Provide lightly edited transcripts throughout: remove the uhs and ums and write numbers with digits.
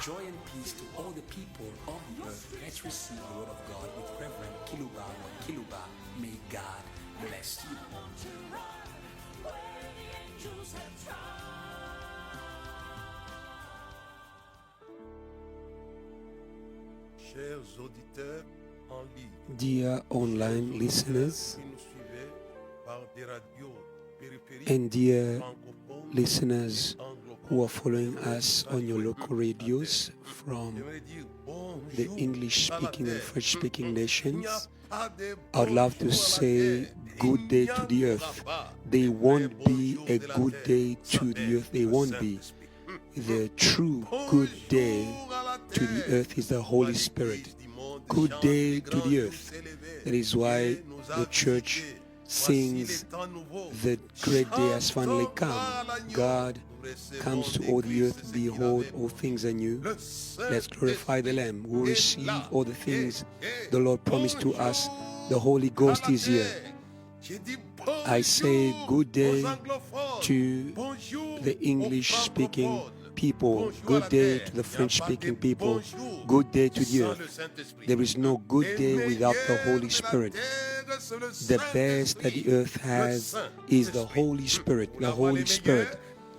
Joy and peace to all the people of the earth. Let's receive the word of God with Reverend Kiluba Kiluba. May God bless you. Chers auditeurs en ligne, Dear online listeners qui nous suivez par des radios périphériques, and dear francophones, listeners anglophones, who are following us on your local radios from j'aimerais dire the bonjour English-speaking à la and terre. French-speaking Il n'y a nations. pas de I'd love to bonjour à la say terre. good day Il n'y to the aura earth. pas They de won't vrai be bonjour a de la good terre. day Ça to the est earth. They le won't be. Saint-Esprit. The true good day Bonjour à la to the terre. earth is the Holy Spirit. L'église du monde Good chante day les to grands the jours earth. s'élever. That is why Dieu nous a the church visités. Voici sings les temps nouveaux. the great day has finally Chantons come. à l'agneau. God Nous recevons comes to de all the Christ earth. ce qu'il Behold, avait all things are new. Le Let's glorify the Lamb. We Saint-Esprit receive est là. all the things Et the Lord promised to us. The bonjour Holy Ghost à la is here. terre. J'ai dit I say bonjour good day aux anglophones. to Bonjour the aux English-speaking francophones. people. Bonjour à Good la day terre. to the Il n'y a pas French-speaking de people. bonjour Good day to the sans le earth. Saint-Esprit. There is no good Le day without the meilleur Holy de la Spirit. terre, c'est le The best that Saint-Esprit. the earth Le has is the Saint-Esprit. Holy Spirit. Vous The voulez avoir Holy les Spirit. meilleurs?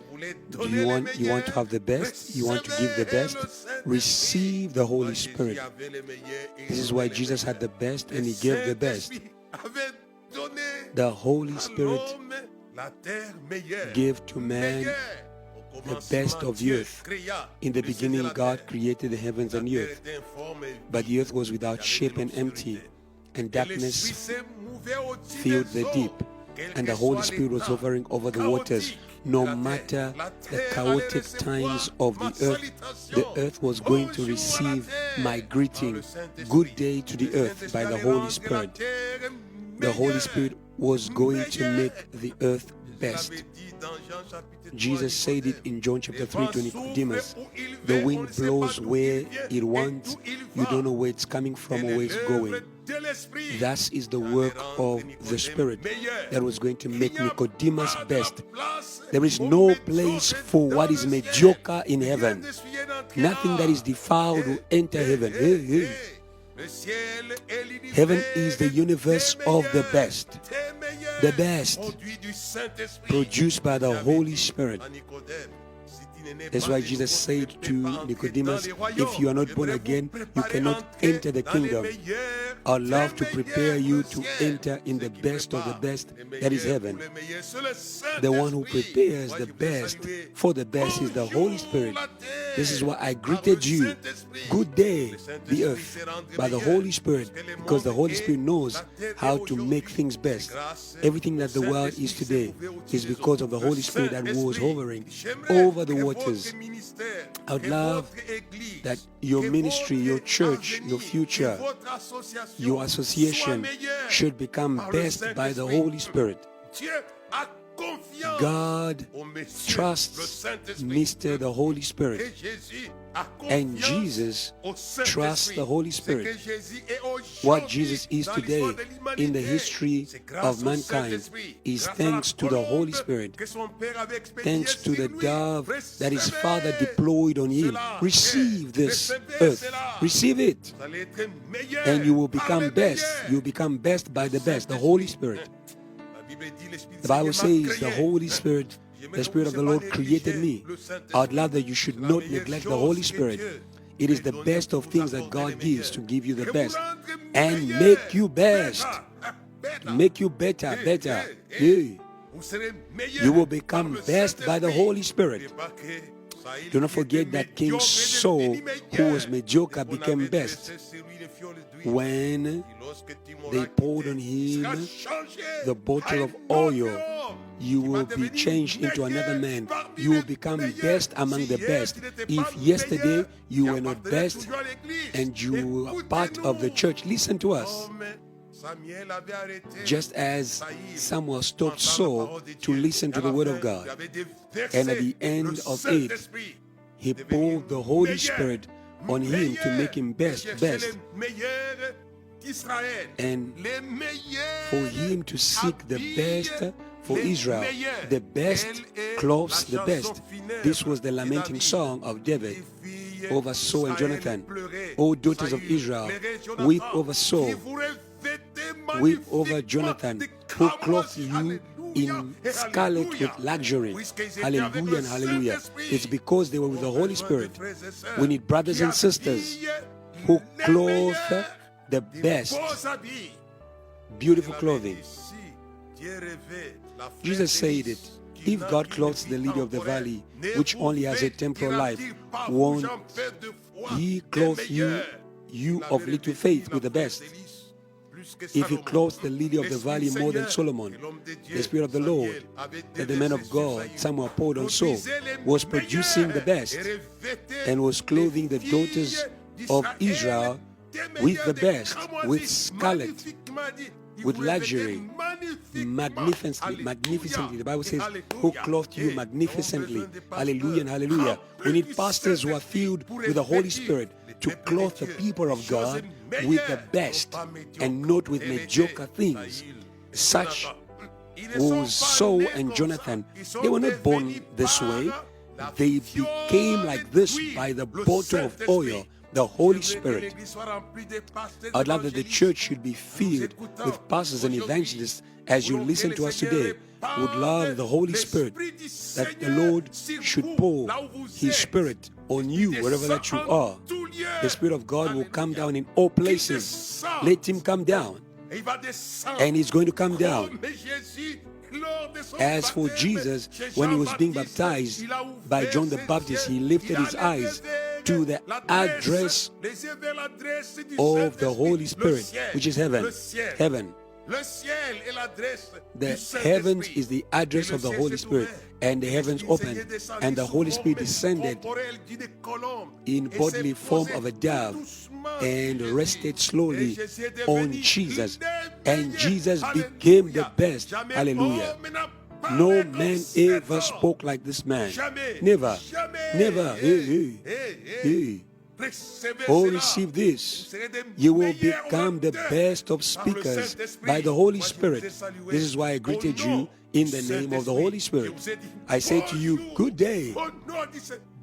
Vous voulez Do donner you les want to meilleurs? have the best? You want to give the Recevez best? le Saint-Esprit. Receive the Holy Moi, Jésus Spirit. avait les meilleurs et This il is donnait why les Jesus had meilleurs. the best Le and he gave the best. Saint-Esprit avait donné The Holy à Spirit l'homme la terre meilleure. gave to man Meilleure. Au the commencement, best of the Dieu earth. créa In the le ciel et beginning, la God terre. created the heavens La and the terre earth, était informe et but the vide. earth was Il y without avait shape une and empty, obscurité. and Et darkness l'Esprit se mouvait au-dessus filled des the eaux. deep, Quel and que the Holy soit Spirit was l'état hovering over the waters. chaotique No de la matter terre, la the terre chaotic allait times recevoir of ma the earth, salutation. the earth was going to Bonjour à la receive terre, my par greeting. le Saint-Esprit. Good day to the Le earth Saint-Esprit by the allait Holy rendre la Spirit. terre The Holy meilleure. Spirit was going to make the earth Jésus best. l'avait dit dans Jean chapitre 3, Jesus said it Nicodème. in John chapter Le 3 vent to souffle Nicodemus. où il The veut, on wind ne sait pas blows d'où where il vient it et wants. d'où il You va. don't know where it's coming from or where it's going. De l'esprit. Thus is the Qui allait work rendre of the Nicodème Spirit meilleur. that was going to Il make n'y a Nicodemus pas de la best. place There is au no médiocre place for dans what le is ciel. mediocre in Rien heaven. d'essuyer d'entrer Nothing that là. is defiled will enter heaven. Hey, hey. Le ciel est l'univers Heaven is the universe des of the meilleurs, best. des meilleurs, The best. produit du Saint-Esprit. Produced by the Il avait Holy dit Spirit. à Nicodème, si tu n'es That's pas why né Jesus de said nouveau, tu to ne peux pas entrer Nicodemus, dans les royaumes. if you are not born J'aimerais again, vous you préparer cannot à entrer enter the dans les kingdom. meilleurs, I'd love des to prepare meilleurs, you le to ciel. enter in Ceux the qui best of the préparent best, les that is meilleurs heaven. pour les meilleurs, c'est le The one who Saint-Esprit. prepares Moi, the je voulais best saluer. for the best is the Bonjour, Holy Spirit. la terre, This is why I par greeted le you. Saint-Esprit. Good day, Le Saint-Esprit the earth, s'est rendu by the meilleur, Holy Spirit, parce que le because the monde Holy est Spirit knows la terre how est to make aujourd'hui. things best. C'est grâce Everything that au the world Saint-Esprit is qui s'est today trouvé au-dessus is des because eaux. of the Le Holy Spirit that was Saint-Esprit, hovering j'aimerais over the que waters. votre ministère, I would que love votre église, that your que ministry, votre your church, avenir, your future, que votre association your soit association meilleure should become par le best by the Saint-Esprit. Holy Spirit. Dieu a confiance God au Messie, le trusts Saint-Esprit. Mr. the Holy Spirit, Et Jésus a and confiance Jesus au trusts Saint-Esprit. the Holy Ce Spirit. que Jésus est aujourd'hui What Jesus is dans today l'histoire de l'humanité, in the history c'est grâce of au mankind Saint-Esprit, is grâce à la thanks to the colombe Holy Spirit, que son Père avait expédiée thanks to sur the lui. dove that his Recevez Father deployed on him. cela. Receive this Recevez earth. cela. Receive it. Vous allez être meilleur And you will par become le best. meilleur. You will become best by the best, the Holy Spirit. La Bible dit, l'Esprit The Bible du Seigneur m'a says the créé. Holy Spirit, J'aimerais the Spirit que of vous the Lord ne created négligez me. le Saint-Esprit. I'd love that you should La not meilleure neglect the chose Holy que Spirit. Dieu It is peut the donner best pour of vous things that apporter God les gives to meilleurs. give you the Que vous best rendre and meilleur. make you best. Better. Make you better, Eh, better. eh, eh. Yeah. Vous serez meilleur You will par become le best by the Saint-Esprit. Holy Spirit. N'oubliez pas que Saïl, Do not qui forget était that King médiocre, est Saul, devenu who was meilleur. mediocre, Et qu'on became avait best dressé sur lui le fiole d'huile. when Et lorsque tu m'auras they poured quitté, on tu seras him changé the bottle à of un autre oil. homme. You Tu vas will be devenir changed into another meilleur man. parmi You will les become meilleurs. best among Si the hier best. tu n'étais If pas yesterday meilleur, you tu were not appartenais best toujours à l'église. and you are part of the Écoutez-nous. church, listen to us. Comme Samuel avait arrêté Just as Saïl, Samuel stopped entendre la Saul parole de to Dieu. listen Et to à the la word fin, of God, il avait and at the déversé end le of it, Saint-Esprit. he Devenir poured the Holy meilleur. Spirit on him to make him best, Cherchez best, les meilleurs d'Israël. and Les meilleurs for him to seek the habits, best for les Israel, meilleurs. the best Elle est clothes, la the best. chanson funèbre This was the de lamenting David. song of David. Les filles over Saul and Jonathan. O daughters of Israel, weep over Saul, weep over Jonathan, who clothed you in scarlet with luxury. Hallelujah and hallelujah. It's because they were with the Holy Spirit. We need brothers and sisters who clothe the best, beautiful clothing. Jesus said it. If God clothes the lily of the valley, which only has a temporal life, won't He clothe you of little faith, with the best? If He clothes the lily of the valley more than Solomon, the Spirit of the Lord, that the man of God, Samuel, poured on Saul, was producing the best and was clothing the daughters of Israel with the best, with scarlet, with luxury, magnificently. The Bible says, who clothed you magnificently. Hallelujah and hallelujah. We need pastors who are filled with the Holy Spirit to clothe the people of God with the best and not with mediocre things. Such was Saul and Jonathan. They were not born this way. They became like this by the bottle of oil, the Holy Spirit. I'd love that the church should be filled with pastors and evangelists as you listen to us today. Would love the Holy Spirit, that the Lord should pour His Spirit on you wherever that you are. The Spirit of God will come down in all places. Let Him come down. And He's going to come down. As for Jesus, when He was being baptized by John the Baptist, He lifted His eyes to the address of the Holy Spirit, which is heaven. Heaven. The heavens is the address of the Holy Spirit, and the heavens opened, and the Holy Spirit descended in bodily form of a dove and rested slowly on Jesus, and Jesus became the best. Hallelujah. No man ever spoke like this man. Never. Never. Oh, receive this. You will become the best of speakers by the Holy Spirit. This is why I greeted you in the name of the Holy Spirit. I say to you, good day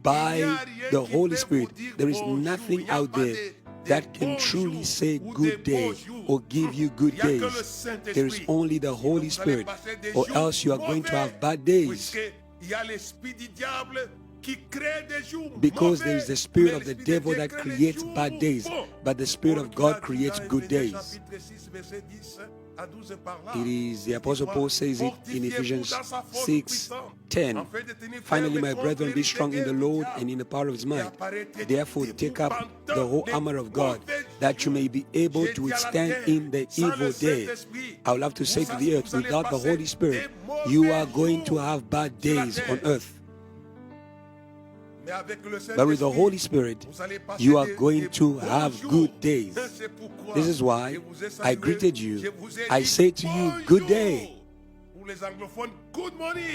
by the Holy Spirit. There is nothing out there that can truly say good day or give you good days. There is only the Holy Spirit, or else you are going to have bad days. Because there is the spirit of the devil that creates bad days, but the Spirit of God creates good days. It is, the Apostle Paul says it in Ephesians 6:10. Finally, my brethren, be strong in the Lord and in the power of His might. Therefore, take up the whole armor of God, that you may be able to withstand in the evil day. I would love to say to the earth, without the Holy Spirit, you are going to have bad days on earth. But with the Holy Spirit, you are going to have good days. This is why I greeted you. I say to you, good day.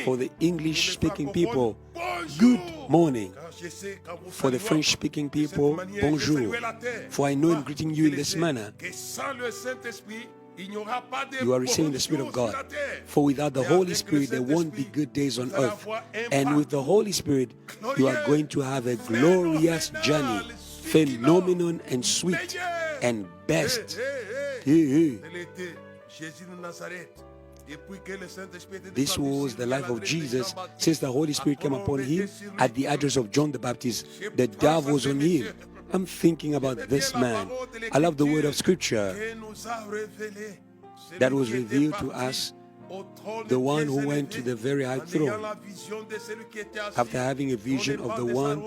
For the English-speaking people, good morning. For the French-speaking people, bonjour. For I know in greeting you in this manner, you are receiving the Spirit of God. For without the Holy Spirit, there won't be good days on earth. And with the Holy Spirit, you are going to have a glorious journey, phenomenon and sweet and best. This was the life of Jesus since the Holy Spirit came upon Him at the address of John the Baptist. The dove was on Him. I'm thinking about this man. I love the word of Scripture that was revealed to us, the one who went to the very high throne. After having a vision of the one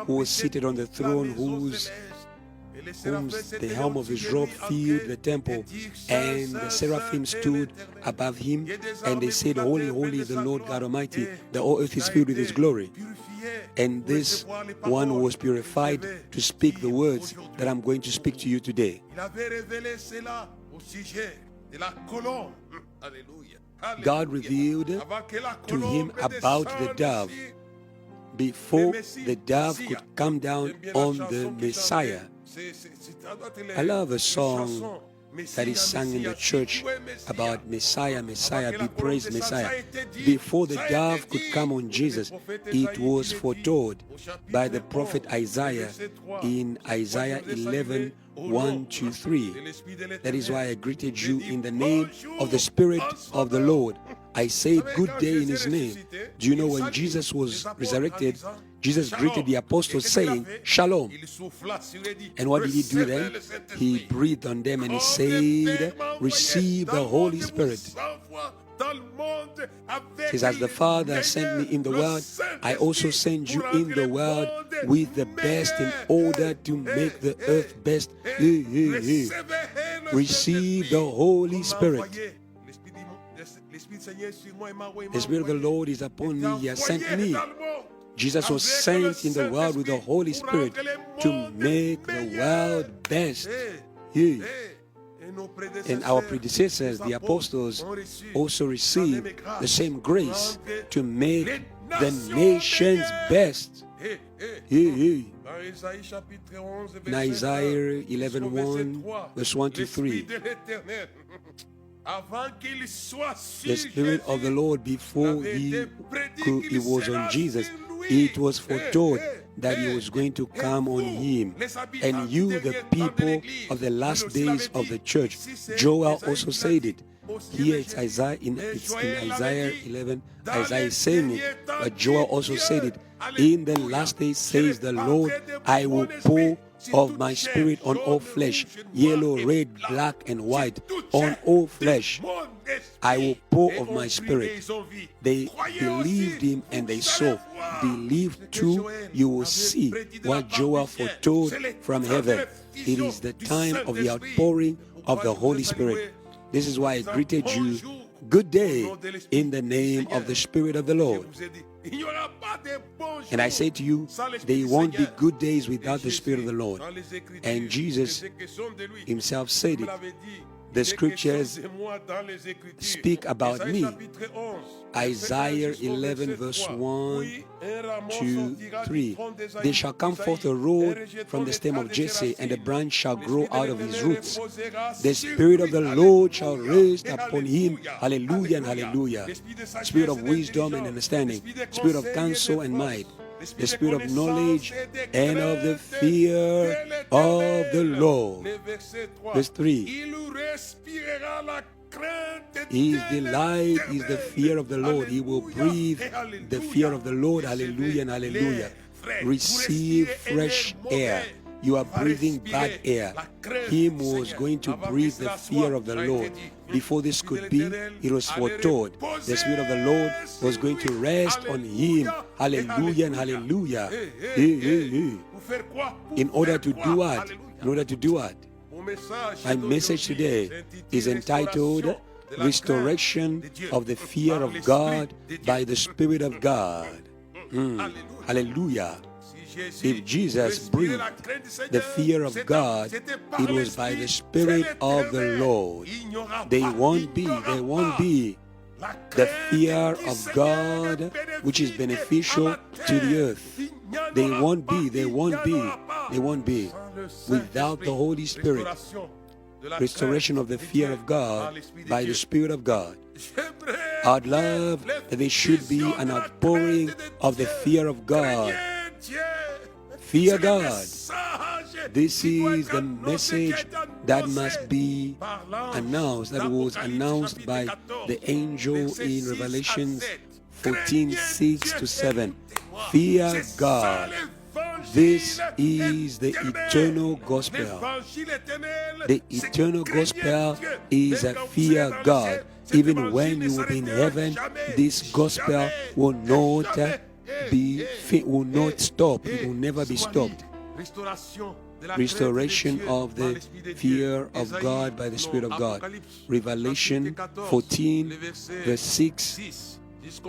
who was seated on the throne, whom the helm of his robe filled the temple, and the seraphim stood above him, and they said, Holy, holy is the Lord God Almighty, the whole earth is filled with His glory. And this one was purified to speak the words that I'm going to speak to you today. God revealed to him about the dove before the dove could come down on the Messiah. I love a song that is sung in the church about Messiah, Messiah, be praised, Messiah. Before the dove could come on Jesus, it was foretold by the prophet Isaiah in Isaiah 11, 1-3. That is why I greeted you in the name of the Spirit of the Lord. I say good day in His name. Do you know when Jesus was resurrected, Jesus greeted the apostles saying, Shalom. And what did He do then? He breathed on them and He said, receive the Holy Spirit. He says, as the Father sent me in the world, I also send you in the world with the best in order to make the earth best. Receive the Holy Spirit. The Spirit of the Lord is upon me. He has sent me. Jesus was sent in the world with the Holy Spirit to make the world best. And our predecessors, the apostles, also received the same grace to make the nations best. In Isaiah 11:1, verse 1-3. The Spirit of the Lord, before he was on Jesus, it was foretold that He was going to come on Him. And you, the people of the last days of the church, Joel also said it. Here it's Isaiah, in Isaiah 11, Isaiah is saying it, but Joel also said it. In the last days, says the Lord, I will pour of my Spirit on all flesh, yellow, red, black, and white, on all flesh. I will pour of my Spirit. They believed Him and they saw. Believe too, you will see what Joel foretold from heaven. It is the time of the outpouring of the Holy Spirit. This is why I greeted you, good day, in the name of the Spirit of the Lord. And I say to you, there won't be good days without the Spirit of the Lord. And Jesus Himself said it. The scriptures speak about me. Isaiah 11 verse 1-3. There shall come forth a rod from the stem of Jesse, and a branch shall grow out of his roots. The Spirit of the Lord shall rest upon him. Hallelujah and hallelujah. Spirit of wisdom and understanding. Spirit of counsel and might. The spirit of knowledge and of the fear of the Lord. Verse 3. His delight is the fear of the Lord. He will breathe the fear of the Lord. Hallelujah and hallelujah. Receive fresh air. You are breathing bad air. Him was going to breathe the fear of the Lord. Before this could be, it was foretold. The Spirit of the Lord was going to rest on him. Hallelujah and hallelujah. In order to do what? In order to do what? My message today is entitled Restoration of the Fear of God by the Spirit of God. Hallelujah. If Jesus breathed the fear of God, it was by the Spirit of the Lord. There won't be the fear of God which is beneficial to the earth. They won't be without the Holy Spirit. Restoration of the fear of God by the Spirit of God. I'd love that there should be an outpouring of the fear of God. Fear God. This is the message that must be announced, that was announced by the angel in Revelation 14:6-7. Fear God. This is the eternal gospel. The eternal gospel is a fear God. Even when you will be in heaven, this gospel will not stop. It will never be stopped. Restoration of the fear of God by the Spirit of God. Revelation 14 verse 6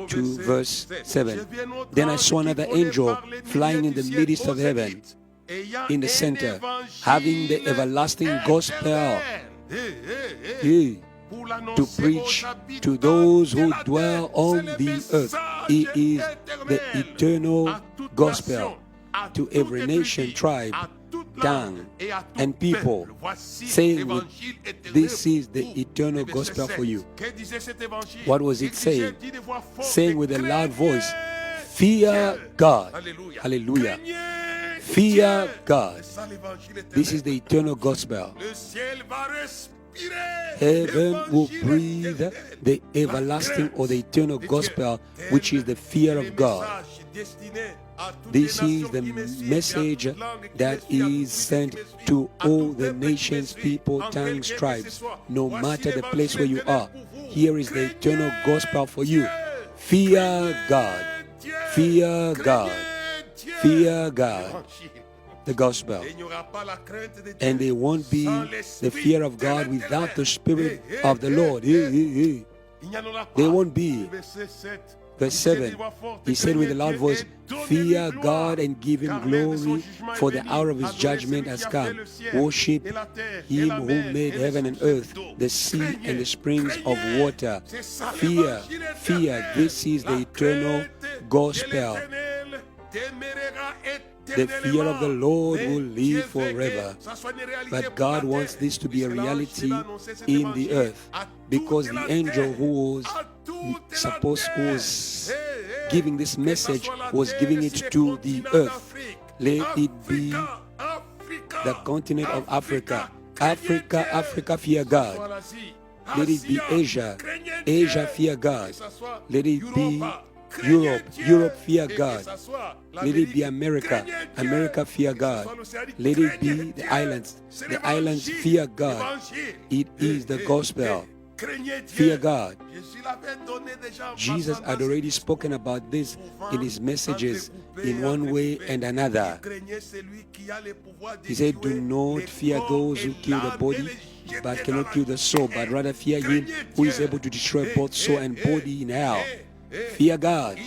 to verse 7. Then I saw another angel flying in the midst of heaven, in the center, having the everlasting gospel to preach to those who dwell on the earth. It is the eternal gospel to every nation, tribe, tongue and people, saying, this is the eternal gospel for you. What was it saying? Saying with a loud voice, fear God. Hallelujah. Fear God. This is the eternal gospel. Heaven will breathe the everlasting or the eternal gospel, which is the fear of God. This is the message that is sent to all the nations, people, tongues, tribes, no matter the place where you are. Here is the eternal gospel for you. Fear God. Fear God. Fear God. The gospel. And there won't be the fear of God without the Spirit of the Lord. There won't be. Verse 7, he said with a loud voice, fear God and give him glory, for the hour of his judgment has come. Worship him who made heaven and earth, the sea and the springs of water. Fear, fear, this is the eternal gospel. The fear of the Lord will live forever. But God wants this to be a reality in the earth, because the angel who was giving this message was giving it to the earth. Let it be the continent of Africa. Africa, Africa, fear God. Let it be Asia. Asia, fear God. Let it be Europe, Europe, fear God. Let it be America, America, fear God. Let it be the islands fear God. It is the gospel. Fear God. Jesus had already spoken about this in his messages in one way and another. He said, do not fear those who kill the body but cannot kill the soul, but rather fear him who is able to destroy both soul and body in hell. Fear God.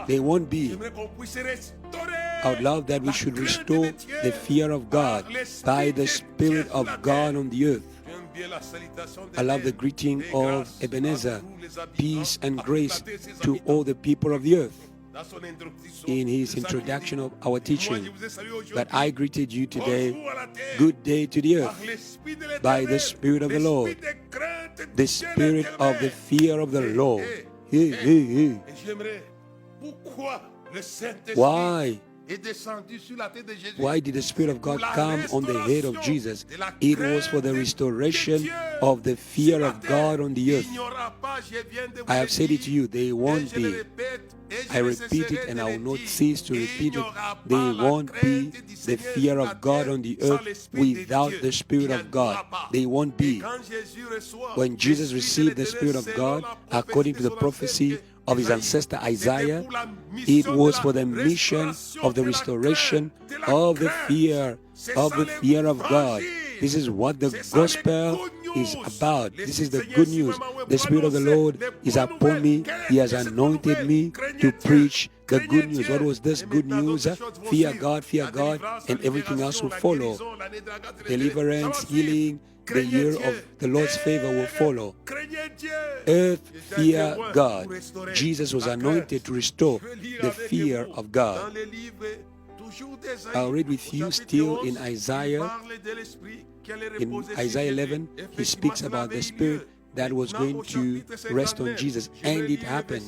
They won't be. I would love that we should restore the fear of God by the Spirit of God on the earth. I love the greeting of Ebenezer, peace and grace to all the people of the earth, in his introduction of our teaching, that I greeted you today, good day to the earth, by the Spirit of the Lord, the Spirit of the fear of the Lord. Why did the Spirit of God come on the head of Jesus? It was for the restoration of the fear of God on the earth. I have said it to you, they won't be. I repeat it and I will not cease to repeat it. There won't be the fear of God on the earth without the Spirit of God. They won't be. When Jesus received the Spirit of God, according to the prophecy of his ancestor Isaiah, it was for the mission of the restoration of the fear of God. This is what the gospel is about. This is the good news. The Spirit of the Lord is upon me. He has anointed me to preach the good news. What was this good news? Fear God, and everything else will follow. Deliverance, healing, the year of the Lord's favor will follow. Earth, fear God. Jesus was anointed to restore the fear of God. I'll read with you still in Isaiah. In Isaiah 11, he speaks about the Spirit that was going to rest on Jesus, and it happened.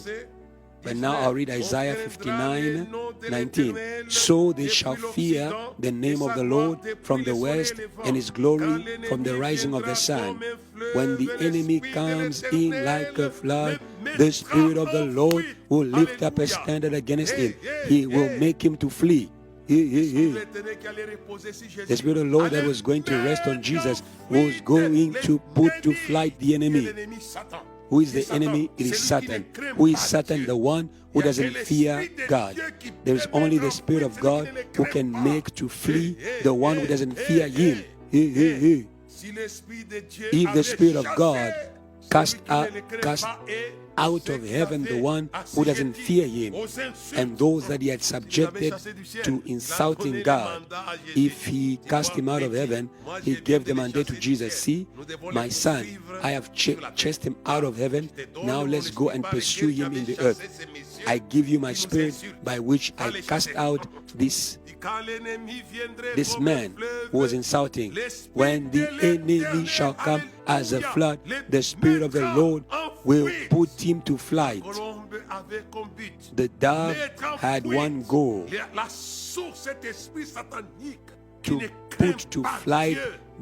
But now I'll read Isaiah 59:19. So they shall fear the name of the Lord from the west, and his glory from the rising of the sun. When the enemy comes in like a flood, the Spirit of the Lord will lift up a standard against him. He will make him to flee. The Spirit of the Lord that was going to rest on Jesus was going to put to flight the enemy. Who is the enemy? It is Satan. Who is Satan? The one who doesn't fear God. There is only the Spirit of God who can make to flee the one who doesn't fear him. If the Spirit of God cast out of heaven the one who doesn't fear him, and those that he had subjected to insulting God, if he cast him out of heaven, he gave the mandate to Jesus. See, my son, I have chased him out of heaven. Now let's go and pursue him in the earth. I give you my spirit by which I cast out this man who was insulting. When the enemy shall come as a flood, the Spirit of the Lord will put him to flight. The dove had one goal: to put to flight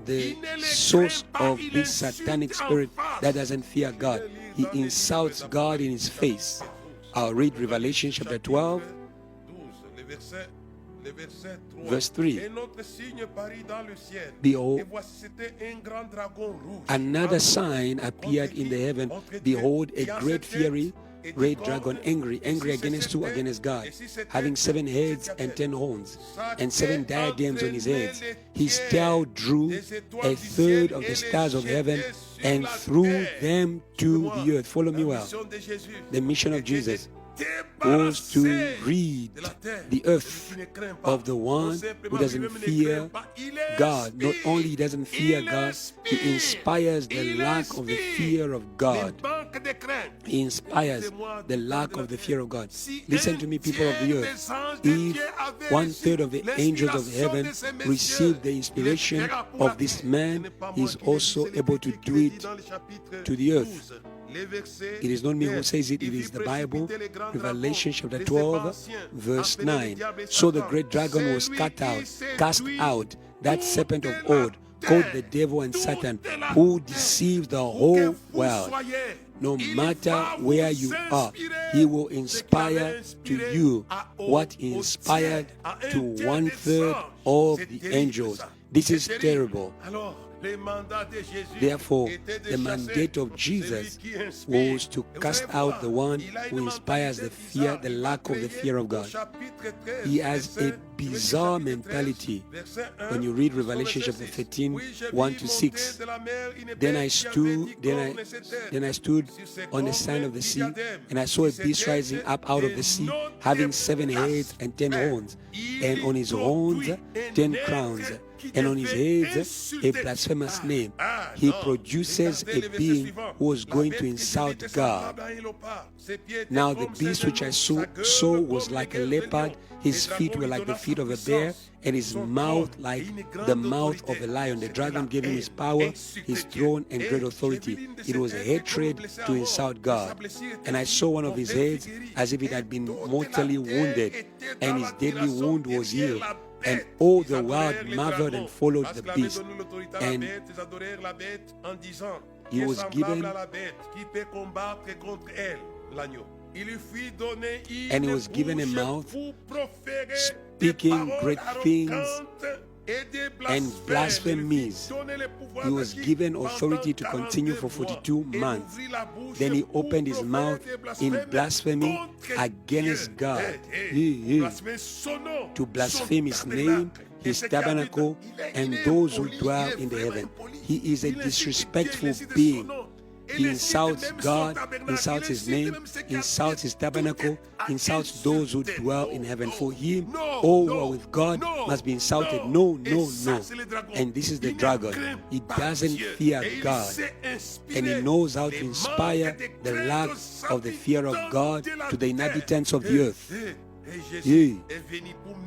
the source of this satanic spirit that doesn't fear God. He insults God in his face. I'll read Revelation chapter 12, verse 3. Behold, another sign appeared in the heaven. Behold, a great fiery red dragon, angry against God, having 7 heads and 10 horns, and 7 diadems on his heads. His tail drew a third of the stars of heaven and threw them to the earth. Follow me well. The mission of Jesus was to rid the earth of the one who doesn't fear God. Not only he doesn't fear God, he inspires the lack of the fear of God. He inspires the lack of the fear of God. Listen to me, people of the earth. If 1/3 of the angels of heaven receive the inspiration of this man, he is also able to do it to the earth. It is not me who says it, it is the Bible. Revelation chapter 12, verse 9. So the great dragon was cast out, that serpent of old, called the devil and Satan, who deceives the whole world. No matter where you are, he will inspire to you what he inspired to 1/3 of the angels. This is terrible. Therefore, the mandate of Jesus was to cast out the one who inspires the lack of the fear of God. He has a bizarre mentality. When you read Revelation chapter 13, 1-6, then I stood on the sand of the sea, and I saw a beast rising up out of the sea, having 7 heads and 10 horns, and on his horns 10 crowns, and on his heads a blasphemous name. He produces a being who is going to insult God. Now the beast which I saw was like a leopard, his feet were like the feet of a bear, and his mouth like the mouth of a lion. The dragon gave him his power, his throne, and great authority. It was hatred to insult God. And I saw one of his heads as if it had been mortally wounded, and his deadly wound was healed. And all the world marveled and followed the beast. And he was given a mouth speaking great things and blasphemies. He was given authority to continue for 42 months. Then he opened his mouth in blasphemy against God. To blaspheme his name, his tabernacle, and those who dwell in the heaven. He is a disrespectful being. He insults God, insults his name, insults his tabernacle, insults those who dwell in heaven. For him, all who are with God must be insulted. No. And this is the dragon. He doesn't fear God. And he knows how to inspire the lack of the fear of God to the inhabitants of the earth.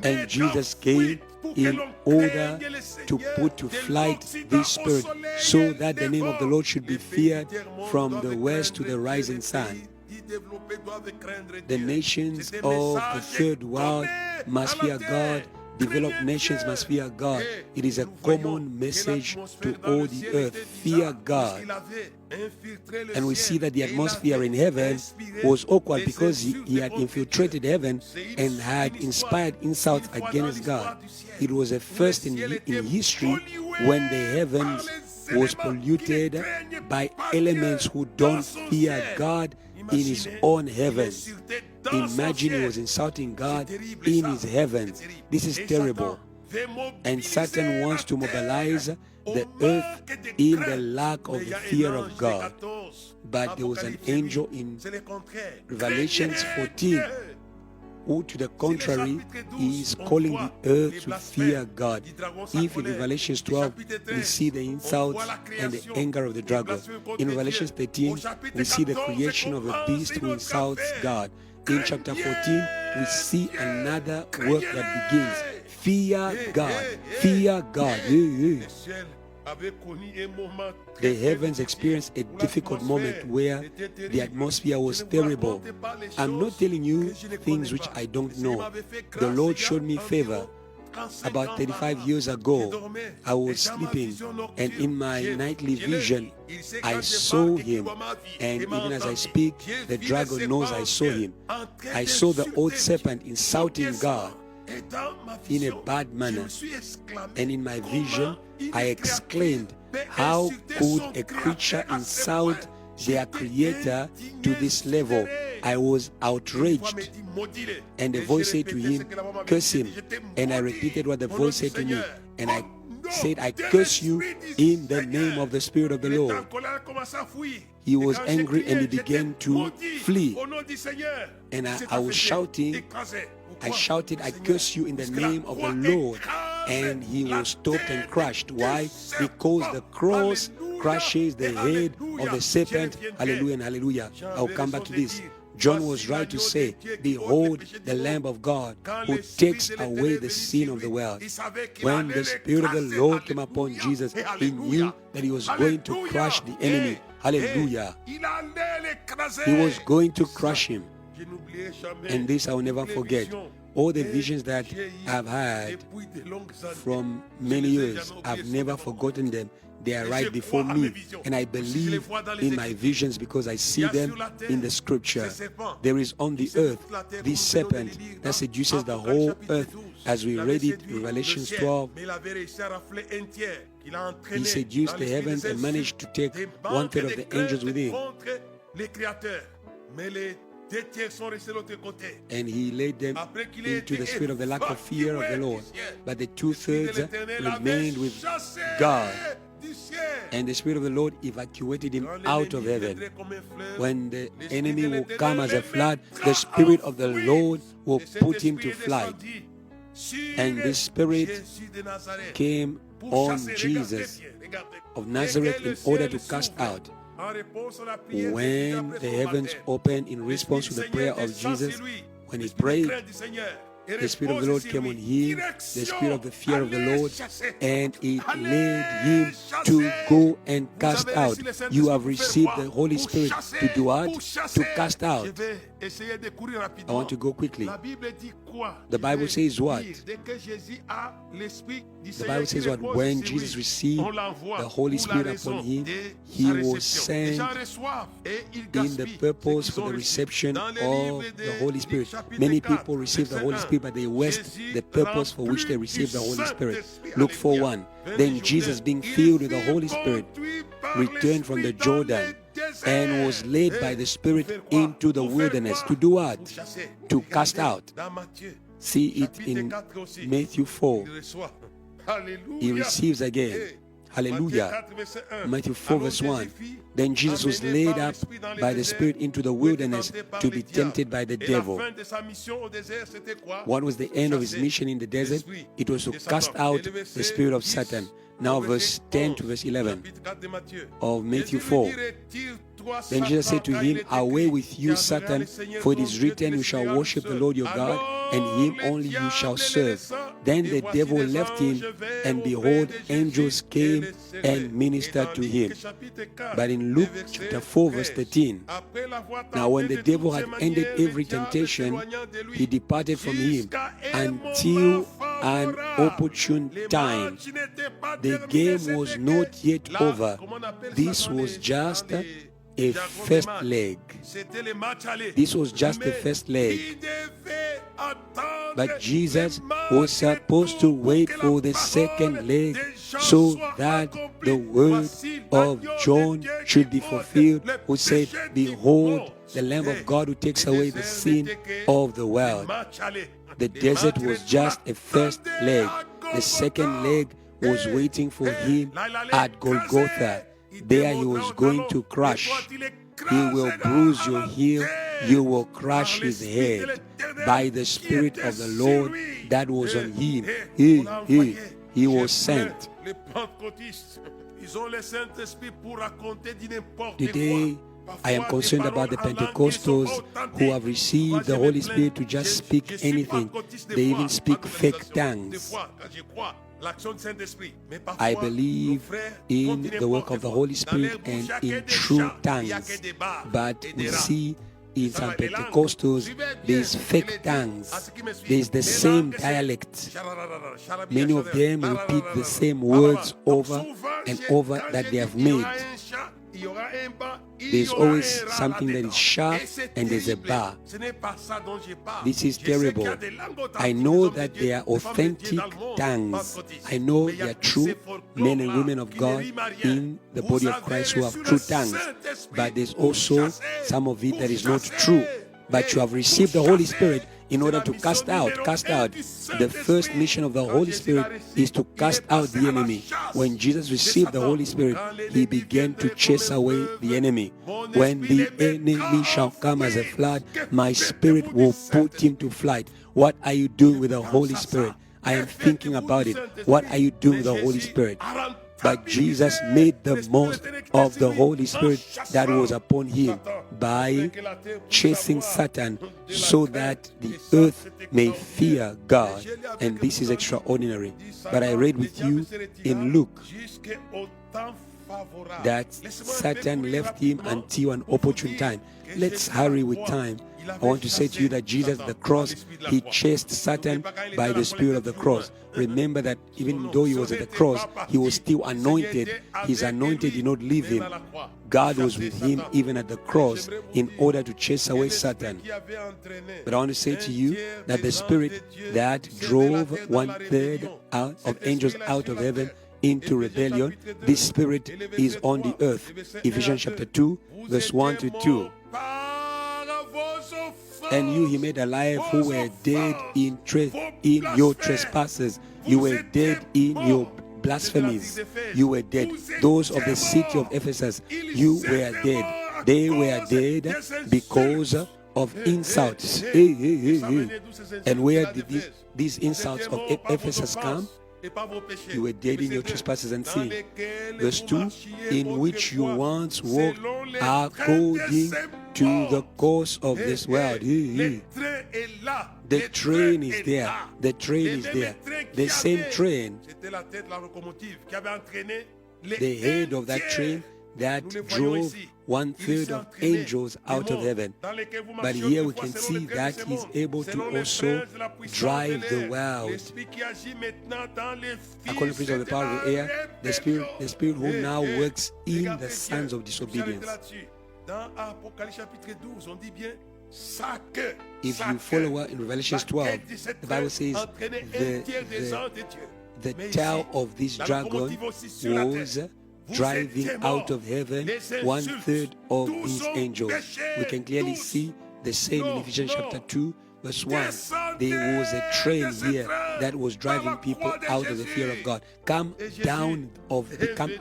And Jesus came in order to put to flight this spirit, so that the name of the Lord should be feared from the west to the rising sun. The nations of the third world must fear God. Developed nations must fear God. It is a common message to all the earth. Fear God. And we see that the atmosphere in heaven was awkward because he had infiltrated heaven and had inspired insults against God. It was a first in history when the heavens was polluted by elements who don't fear God in his own heavens. Imagine he was insulting God in his heavens. This is terrible. And Satan wants to mobilize the earth in the lack of the fear of God. But there was an angel in Revelation 14 who to the contrary is calling the earth to fear God. If in Revelation 12 we see the insults and the anger of the dragon, in Revelation 13 we see the creation of a beast who insults God. In chapter 14 we see another work that begins. Fear God. Fear God. The heavens experienced a difficult moment where the atmosphere was terrible. I'm not telling you things which I don't know. The Lord showed me favor. About 35 years ago, I was sleeping, and in my nightly vision, I saw him. And even as I speak, the dragon knows I saw him. I saw the old serpent insulting God in a bad manner. And in my vision, I exclaimed, how could a creature insult their creator to this level? I was outraged. And the voice said to him, curse him. And I repeated what the voice said to me. And I said, I curse you in the name of the Spirit of the Lord. He was angry and he began to flee. And I was shouting, I shouted, I curse you in the name of the Lord. And he was stopped and crushed. Why? Because the cross crushes the head of the serpent. Hallelujah and hallelujah. I'll come back to this. John was right to say, behold the Lamb of God who takes away the sin of the world. When the Spirit of the Lord came upon Jesus, he knew that he was going to crush the enemy. Hallelujah. He was going to crush him. And this I will never forget. All the visions that I've had from many years, I've never forgotten them. They are right before me. And I believe in my visions because I see them in the scripture. There is on the earth this serpent that seduces the whole earth. As we read it in Revelation 12, he seduced the heavens and managed to take 1/3 of the angels with him. And he led them into the spirit of the lack of fear of the Lord. But the 2/3 remained with God. And the Spirit of the Lord evacuated him out of heaven. When the enemy will come as a flood, the Spirit of the Lord will put him to flight. And this Spirit came on Jesus of Nazareth in order to cast out. When the heavens opened in response to the prayer of Jesus, when he prayed, the Spirit of the Lord came on him, the Spirit of the fear of the Lord, and it led him to go and cast out. You have received the Holy Spirit to do what? To cast out. I want to go quickly. The Bible says what? The Bible says what? When Jesus received the Holy Spirit upon him, he was sent in the purpose for the reception of the Holy Spirit. Many people receive the Holy Spirit, but they waste the purpose for which they receive the Holy Spirit. Luke 4:1. Then Jesus, being filled with the Holy Spirit, returned from the Jordan and was led by the Spirit into the wilderness. To do what? To cast out. See it in Matthew 4. He receives again. Hallelujah. Matthew 4 verse 1. Then Jesus was led up by the Spirit into the wilderness to be tempted by the devil. What was the end of his mission in the desert? It was to cast out the spirit of Satan. Now verse 10 to verse 11 of Matthew 4. Then Jesus said to him, away with you, Satan, for it is written, you shall worship the Lord your God, and him only you shall serve. Then the devil left him, and behold, angels came and ministered to him. But in Luke chapter 4 verse 13, now when the devil had ended every temptation, he departed from him until an opportune time. The game was not yet over. This was just a first leg. This was just the first leg. But Jesus was supposed to wait for the second leg so that the word of John should be fulfilled, who said, behold, the Lamb of God who takes away the sin of the world. The desert was just a first leg. The second leg was waiting for him at Golgotha. There he was going to crush. He will bruise your heel, you will crush his head. By the Spirit of the Lord that was on him, he was sent. Les pentecôtistes, ils ont le Saint-Esprit pour raconter du n'importe Today, quoi. I am concerned about the Pentecostals who have received the Holy Spirit to just speak anything. They even speak fake tongues. I believe in the work of the Holy Spirit and in true tongues. But we see in some Pentecostals, there's fake tongues. There's the same dialect. Many of them repeat the same words over and over that they have made. There's always something that is sharp and there's a bar. This is terrible. I know that they are authentic tongues. I know they are true men and women of God in the body of Christ who have true tongues. But there's also some of it that is not true. But you have received the Holy Spirit in order to cast out. The first mission of the Holy Spirit is to cast out the enemy. When Jesus received the Holy Spirit, he began to chase away the enemy. When the enemy shall come as a flood, my spirit will put him to flight. What are you doing with the Holy Spirit? I am thinking about it. What are you doing with the Holy Spirit? But Jesus made the most of the Holy Spirit that was upon him by chasing Satan so that the earth may fear God. And this is extraordinary. But I read with you in Luke that Satan left him until an opportune time. Let's hurry with time. I want to say to you that Jesus at the cross, he chased Satan by the Spirit of the cross. Remember that even though he was at the cross, he was still anointed. His anointed did not leave him. God was with him even at the cross in order to chase away Satan. But I want to say to you that the Spirit that drove 1/3 of angels out of heaven into rebellion, this Spirit is on the earth. Ephesians chapter 2, verse 1 to 2. And you he made alive who were dead in your trespasses. You were dead in your blasphemies. You were dead. Those of the city of Ephesus, you were dead. They were dead because of insults. And where did these insults of Ephesus come? You were dead in your trespasses and sin. Verse 2, in which you once walked according to the course of this world. The train is there. The train is there. The same train. The head of that train that drove 1/3 of angels out of heaven. But here we can see that he's able to also drive the world. According to the Prince of the power of the air, the spirit who now works in the sons of disobedience. If you follow in Revelation 12, the Bible says the tail of this dragon was driving out of heaven 1/3 of these angels. We can clearly see the same in Ephesians chapter 2, verse 1. There was a train here that was driving people out of the fear of God. Come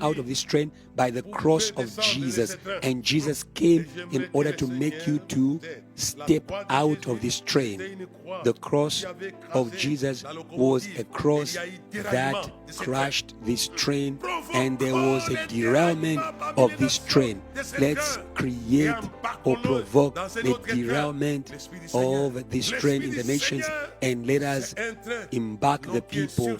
out of this train by the cross of Jesus. And Jesus came in order to make you to step out of this train. The cross of Jesus was a cross that crushed this train, and there was a derailment of this train. Let's create or provoke the derailment of this train in the nations, and let us embark the people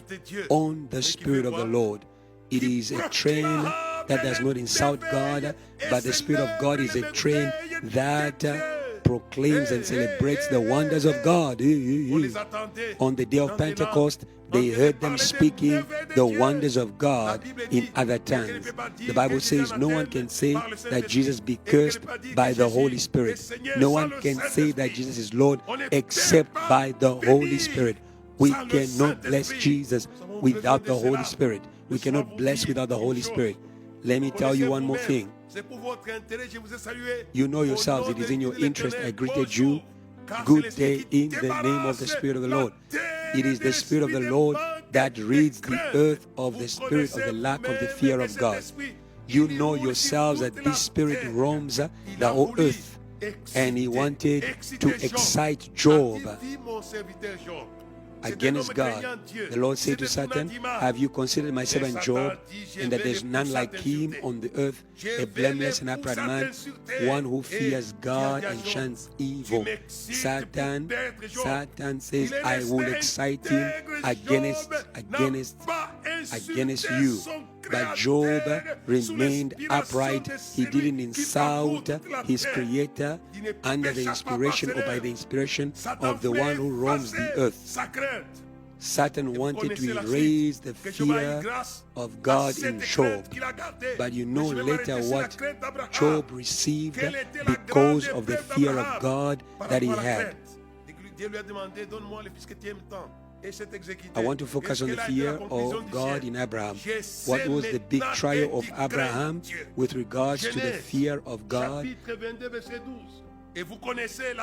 on the Spirit of the Lord. It is a train that does not insult God, but the Spirit of God is a train that proclaims and celebrates the wonders of God. On the day of Pentecost, they heard them speaking the wonders of God in other tongues. The Bible says no one can say that Jesus be cursed by the Holy Spirit. No one can say that Jesus is Lord except by the Holy Spirit. We cannot bless Jesus without the Holy Spirit. We cannot bless without the Holy Spirit. Let me tell you one more thing. You know yourselves, it is in your interest. I greeted you. Good day in the name of the Spirit of the Lord. It is the Spirit of the Lord that rids the earth of the spirit of the lack of the fear of God. You know yourselves that this spirit roams the whole earth, and he wanted to excite Job against God. The Lord said to Satan, have you considered my servant Job, and that there's none like him on the earth, a blameless and upright man, one who fears God and shuns evil. Satan says, I will excite him against you. But Job remained upright. He didn't insult his creator under the inspiration or by the inspiration of the one who roams the earth. Satan wanted to erase the fear of God in Job. But you know later what Job received because of the fear of God that he had. I want to focus on the fear of God in Abraham. What was the big trial of Abraham with regards to the fear of God?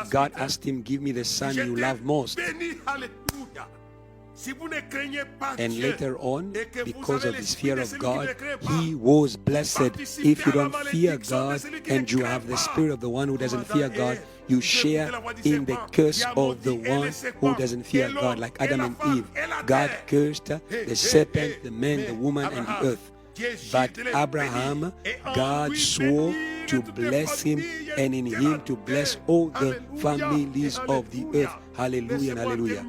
God asked him, give me the son you love most. And later on, because of his fear of God, he was blessed. If you don't fear God and you have the spirit of the one who doesn't fear God, you share in the curse of the one who doesn't fear God, like Adam and Eve. God cursed the serpent, the man, the woman, and the earth. But Abraham, God swore to bless him, and in him to bless all the families of the earth. Hallelujah and hallelujah.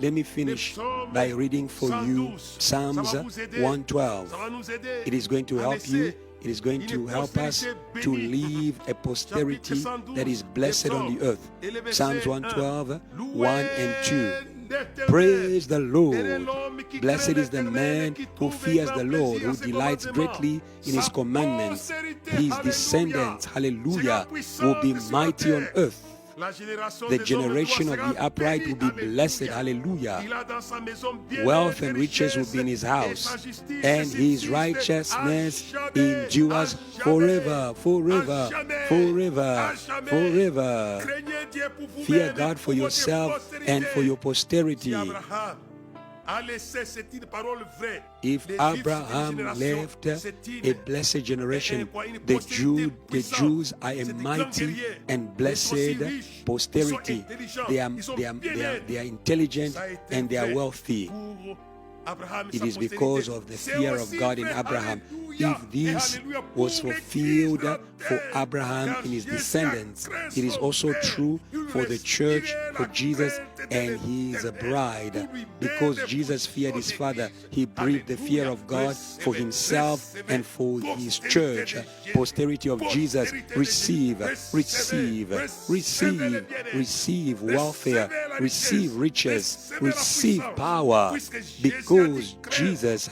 Let me finish by reading for you Psalms 112. It is going to help you. It is going to help us to leave a posterity that is blessed on the earth. Psalms 112, 1 and 2. Praise the Lord. Blessed is the man who fears the Lord, who delights greatly in his commandments. His descendants, hallelujah, will be mighty on earth. The generation of the upright will be blessed, hallelujah. Wealth and riches will be in his house, and his righteousness endures forever, forever, forever, forever. Fear God for yourself and for your posterity. If Abraham left a blessed generation, the Jews are a mighty and blessed posterity. They are intelligent and they are wealthy. It is because of the fear of God in Abraham. If this was fulfilled for Abraham and his descendants, it is also true for the church, for Jesus and his bride. Because Jesus feared his Father, he breathed the fear of God for himself and for his church. Posterity of Jesus, receive welfare, receive riches, receive power, because Jesus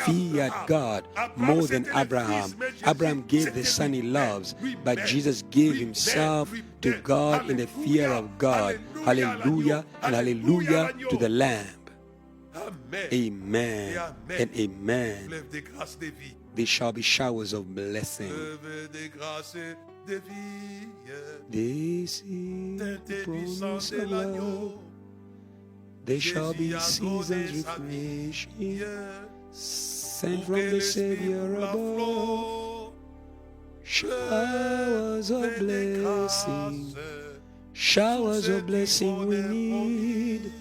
feared God more than Abraham. Abraham gave the son he loves, but Jesus gave himself to God in the fear of God. Hallelujah and hallelujah to the Lamb. Amen and amen. There shall be showers of blessing. This is the promise of love. There shall be seasons refreshing, sent from the Savior above. Showers of blessing we need.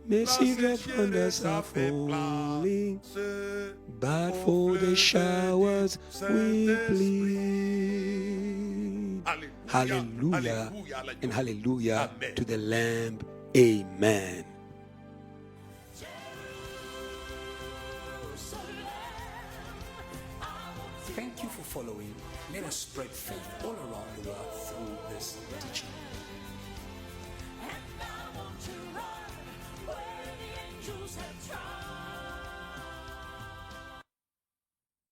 Mercy drop on us are falling, but for the showers we plead. Hallelujah and hallelujah to the Lamb. Amen. Thank you for following. Let us spread faith all around the world through this teaching. And I want to run where the angels have tried.